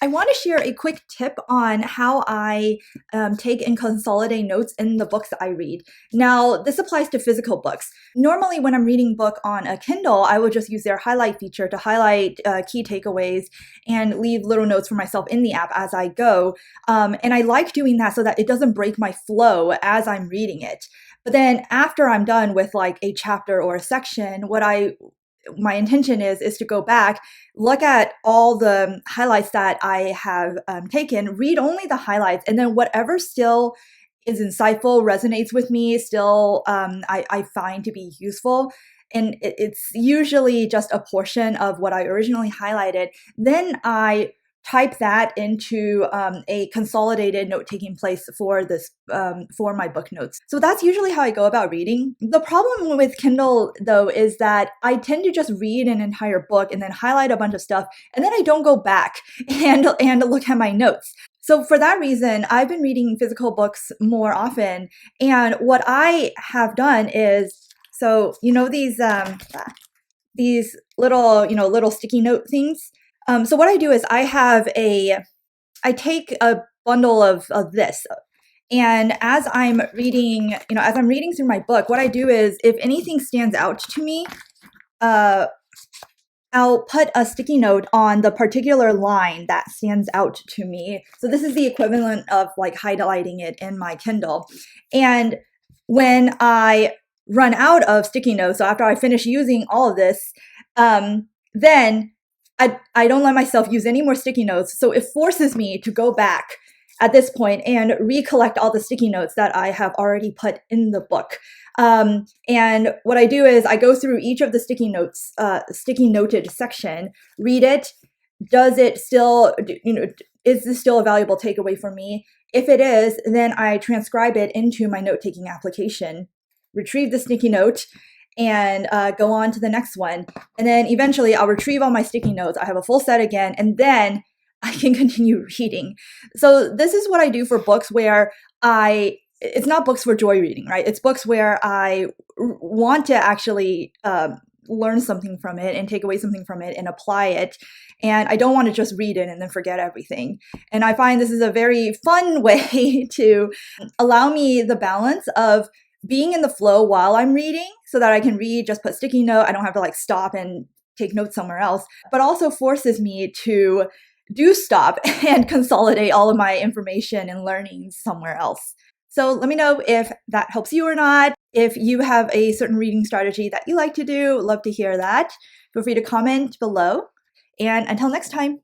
I want to share a quick tip on how I take and consolidate notes in the books that I read. Now, this applies to physical books. Normally, when I'm reading a book on a Kindle, I will just use their highlight feature to highlight key takeaways and leave little notes for myself in the app as I go. And I like doing that so that it doesn't break my flow as I'm reading it. But then after I'm done with like a chapter or a section, my intention is to go back, look at all the highlights that I have taken, read only the highlights, and then whatever still is insightful, resonates with me, still I find to be useful, and it's usually just a portion of what I originally highlighted, then I type that into a consolidated note-taking place for this for my book notes. So that's usually how I go about reading. The problem with Kindle though is that I tend to just read an entire book and then highlight a bunch of stuff, and then I don't go back and look at my notes. So for that reason, I've been reading physical books more often, and what I have done is, so these little little sticky note things. So what I do is I take a bundle of this, and as I'm reading, as I'm reading through my book, what I do is if anything stands out to me, I'll put a sticky note on the particular line that stands out to me. So this is the equivalent of like highlighting it in my Kindle. And when I run out of sticky notes, so after I finish using all of this, then I don't let myself use any more sticky notes. So it forces me to go back at this point and recollect all the sticky notes that I have already put in the book. And what I do is I go through each of the sticky notes, sticky noted section, read it. Does it still, is this still a valuable takeaway for me? If it is, then I transcribe it into my note-taking application, retrieve the sticky note, and go on to the next one. And then eventually I'll retrieve all my sticky notes. I have a full set again, and then I can continue reading. So this is what I do for books where it's not books for joy reading, right? It's books where I want to actually learn something from it and take away something from it and apply it. And I don't want to just read it and then forget everything. And I find this is a very fun way to allow me the balance of being in the flow while I'm reading so that I can read, just put sticky note. I don't have to like stop and take notes somewhere else, but also forces me to do stop and consolidate all of my information and learnings somewhere else. So let me know if that helps you or not. If you have a certain reading strategy that you like to do, love to hear that. Feel free to comment below. And until next time.